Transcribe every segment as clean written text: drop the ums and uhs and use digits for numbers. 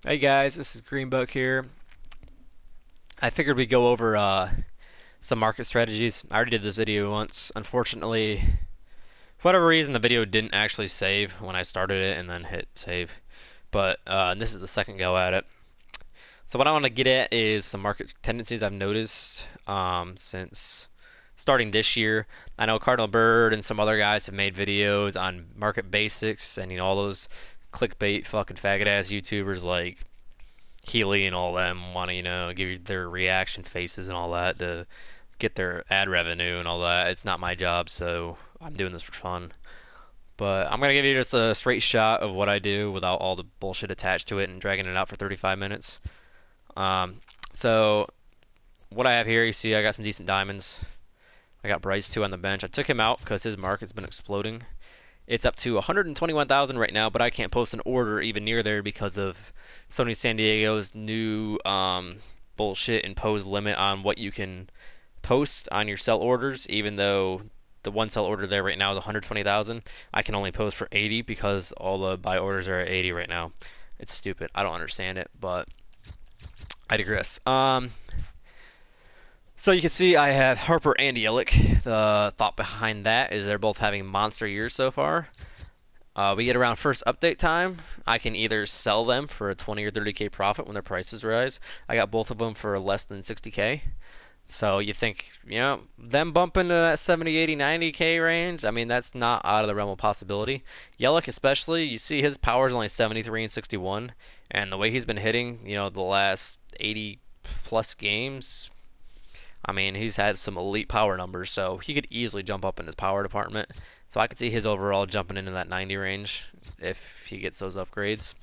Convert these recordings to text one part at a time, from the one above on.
Hey guys, this is Greenbuck here. I figured we'd go over some market strategies. I already did this video once. Unfortunately, for whatever reason, the video didn't actually save when I started it and then hit save. But this is the second go at it. So what I want to get at is some market tendencies I've noticed since starting this year. I know Cardinal Bird and some other guys have made videos on market basics and all those clickbait fucking faggot ass YouTubers like Healy and all them want to, give you their reaction faces and all that to get their ad revenue and all that. It's not my job, so I'm doing this for fun. But I'm gonna give you just a straight shot of what I do without all the bullshit attached to it and dragging it out for 35 minutes. Um, so what I have here, you see, I got some decent diamonds. I got Bryce too on the bench. I took him out because his market's been exploding. It's up to 121,000 right now, but I can't post an order even near there because of Sony San Diego's new bullshit imposed limit on what you can post on your sell orders. Even though the one sell order there right now is 120,000, I can only post for 80 because all the buy orders are at 80 right now. It's stupid. I don't understand it, but I digress. So you can see I have Harper and Yelich. The thought behind that is they're both having monster years so far. We get around first update time, I can either sell them for a 20 or 30k profit when their prices rise. I got both of them for less than 60k. So you think, them bumping to that 70, 80, 90k range, I mean, that's not out of the realm of possibility. Yelich especially, you see his power is only 73 and 61, and the way he's been hitting, the last 80 plus games, I mean, he's had some elite power numbers, so he could easily jump up in his power department. So I could see his overall jumping into that 90 range if he gets those upgrades.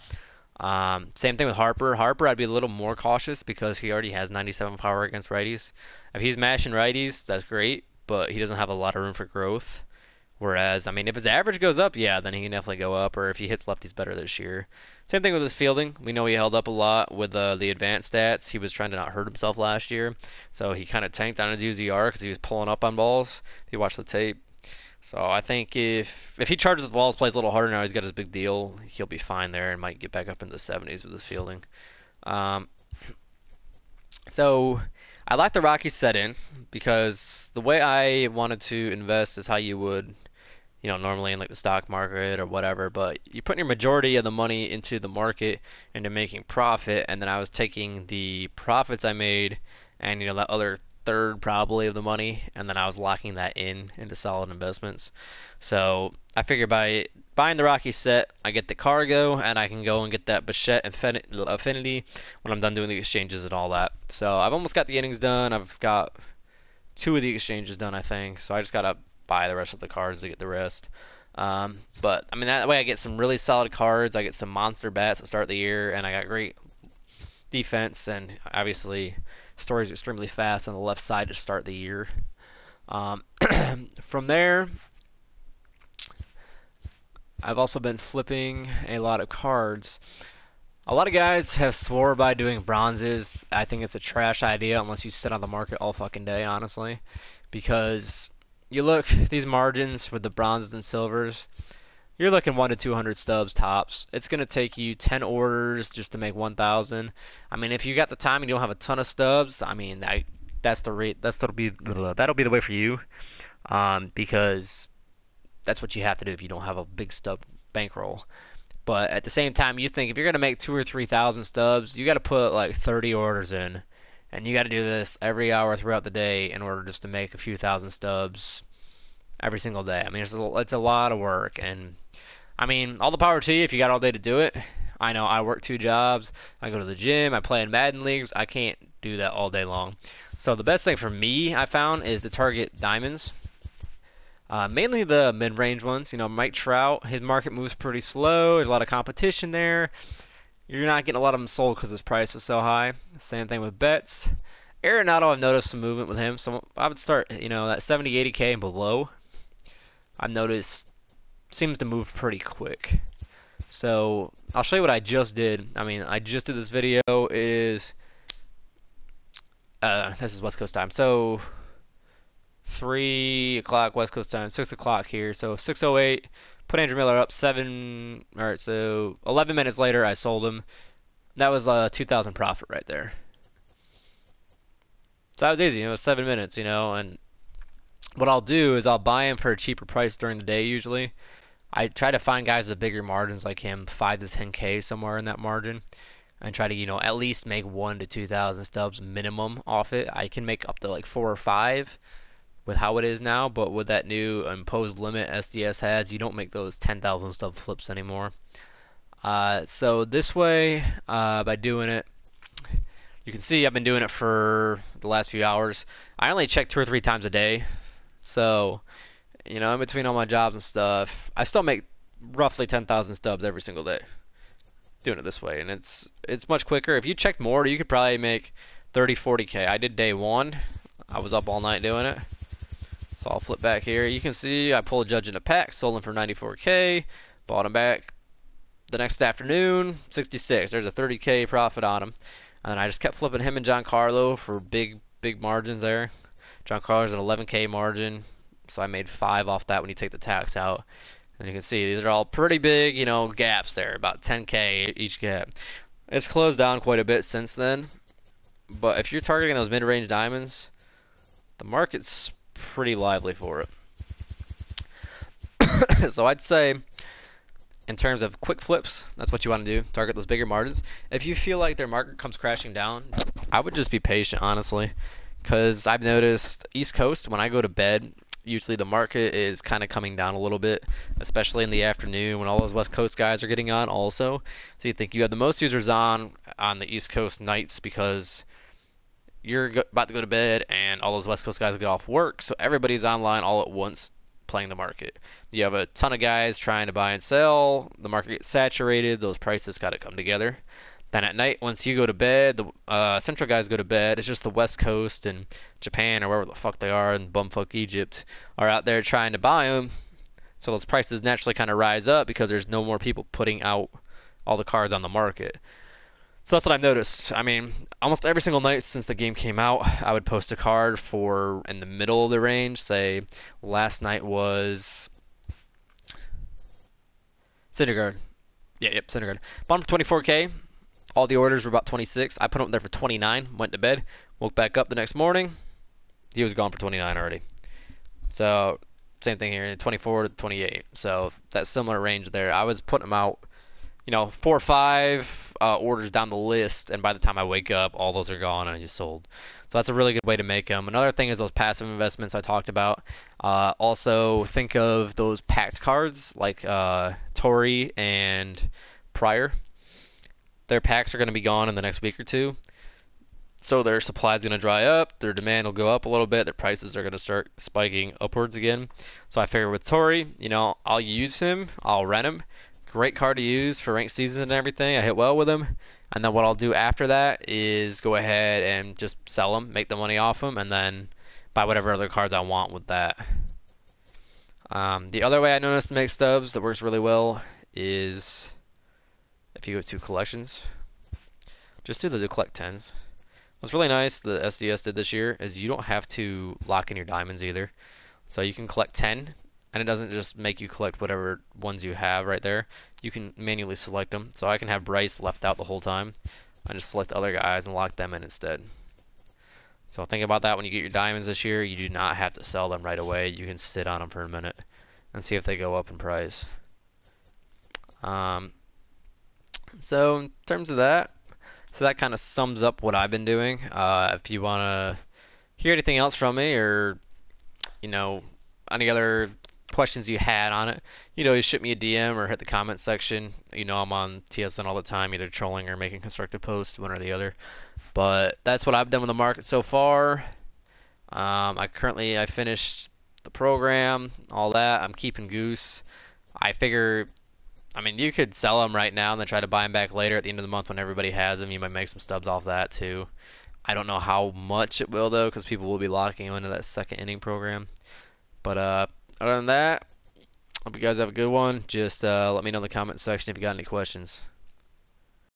Same thing with Harper. Harper, I'd be a little more cautious because he already has 97 power against righties. If he's mashing righties, that's great, but he doesn't have a lot of room for growth. Whereas, I mean, if his average goes up, yeah, then he can definitely go up, or if he hits lefties better this year. Same thing with his fielding. We know he held up a lot with the advanced stats. He was trying to not hurt himself last year, so he kind of tanked on his UZR because he was pulling up on balls. If you watch the tape. So I think if he charges the balls, plays a little harder now, he's got his big deal, he'll be fine there and might get back up into the 70s with his fielding. Um, so I like the Rockies set in because the way I wanted to invest is how you would normally in like the stock market or whatever, but you put your majority of the money into the market into making profit, and then I was taking the profits I made and that other third probably of the money, and then I was locking that in into solid investments. So I figured by buying the Rocky set, I get the cargo, and I can go and get that Bichette affinity when I'm done doing the exchanges and all that. So I've almost got the innings done. I've got two of the exchanges done, I think. So I just gotta buy the rest of the cards to get the rest. But I mean that way I get some really solid cards. I get some monster bats at the start of the year, and I got great defense, and obviously Story's extremely fast on the left side to start the year. Um, from there, I've also been flipping a lot of cards. A lot of guys have swore by doing bronzes. I think it's a trash idea unless you sit on the market all fucking day, honestly. Because you look these margins with the bronzes and silvers, you're looking 1 to 200 stubs tops. It's going to take you 10 orders just to make 1,000. I mean, if you got the time and you don't have a ton of stubs, I mean, that's the rate. That'll be the way for you, because that's what you have to do if you don't have a big stub bankroll. But at the same time, you think if you're going to make 2 or 3,000 stubs, you got to put like 30 orders in, and you got to do this every hour throughout the day in order just to make a few thousand stubs every single day. I mean, it's a lot of work, and I mean, all the power to you if you got all day to do it. I know I work 2 jobs. I go to the gym. I play in Madden leagues. I can't do that all day long. So the best thing for me I found is to target diamonds. Mainly the mid-range ones. Mike Trout, his market moves pretty slow. There's a lot of competition there. You're not getting a lot of them sold because his price is so high. Same thing with Betts. Arenado, I've noticed some movement with him. So I would start, that 70, 80k and below. I've noticed seems to move pretty quick. So I'll show you what I just did. I mean, I just did this video. This is West Coast time. So 3 o'clock West Coast time, 6 o'clock here. So 6:08. Put Andrew Miller up 7. All right. So 11 minutes later, I sold him. That was a 2,000 profit right there. So that was easy. It was 7 minutes, and what I'll do is I'll buy him for a cheaper price during the day usually. I try to find guys with bigger margins like him, 5 to 10K somewhere in that margin, and try to at least make 1 to 2,000 stubs minimum off it. I can make up to like 4 or 5 with how it is now, but with that new imposed limit SDS has, you don't make those 10,000 stub flips anymore. So this way, by doing it, you can see I've been doing it for the last few hours. I only check 2 or 3 times a day, so in between all my jobs and stuff, I still make roughly 10,000 stubs every single day doing it this way, and it's much quicker. If you checked more, you could probably make 30, 40K. I did day one. I was up all night doing it. So I'll flip back here. You can see I pulled a judge in a pack, sold him for 94K, bought him back the next afternoon, 66. There's a 30K profit on him. And then I just kept flipping him and Giancarlo for big margins there. Giancarlo's an 11K margin, so I made 5 off that when you take the tax out. And you can see these are all pretty big, gaps there, about 10K each gap. It's closed down quite a bit since then. But if you're targeting those mid-range diamonds, the market's pretty lively for it. So I'd say in terms of quick flips, that's what you want to do. Target those bigger margins. If you feel like their market comes crashing down, I would just be patient, honestly, because I've noticed East Coast, when I go to bed, usually the market is kind of coming down a little bit, especially in the afternoon when all those West Coast guys are getting on also. So you think you have the most users on the East Coast nights because you're about to go to bed and all those West Coast guys will get off work, so everybody's online all at once playing the market. You have a ton of guys trying to buy and sell, the market gets saturated, those prices got to come together. Then at night, once you go to bed, the central guys go to bed, it's just the West Coast and Japan or wherever the fuck they are, and bumfuck Egypt are out there trying to buy them. So those prices naturally kind of rise up because there's no more people putting out all the cards on the market. So that's what I've noticed. I mean, almost every single night since the game came out, I would post a card for in the middle of the range. Say, last night was Syndergaard. Yep, Syndergaard. Bought him for 24K. All the orders were about 26. I put him there for 29. Went to bed. Woke back up the next morning. He was gone for 29 already. So same thing here, 24 to 28. So that similar range there. I was putting them out, 4 or 5 orders down the list, and by the time I wake up, all those are gone and I just sold. So that's a really good way to make them. Another thing is those passive investments I talked about. Also, think of those packed cards like Tory and Pryor. Their packs are going to be gone in the next week or two. So their supply is going to dry up, their demand will go up a little bit, their prices are going to start spiking upwards again. So I figure with Tory, I'll use him, I'll rent him. Great card to use for ranked seasons and everything. I hit well with him. And then what I'll do after that is go ahead and just sell him, make the money off him, and then buy whatever other cards I want with that. The other way I noticed to make stubs that works really well is if you go to collections, just do the collect 10s. What's really nice the SDS did this year is you don't have to lock in your diamonds either. So you can collect 10, and it doesn't just make you collect whatever ones you have right there. You can manually select them. So I can have Bryce left out the whole time. I just select other guys and lock them in instead. So think about that when you get your diamonds this year. You do not have to sell them right away. You can sit on them for a minute and see if they go up in price. So in terms of that, so that kind of sums up what I've been doing. If you want to hear anything else from me, or any other questions you had on it, you shoot me a DM or hit the comment section. I'm on TSN all the time, either trolling or making constructive posts, one or the other. But that's what I've done with the market so far. I finished the program, all that. I'm keeping Goose. I figure, you could sell them right now and then try to buy them back later at the end of the month when everybody has them. You might make some stubs off that too. I don't know how much it will though, because people will be locking them into that second inning program. But other than that, hope you guys have a good one. Just let me know in the comment section if you got any questions.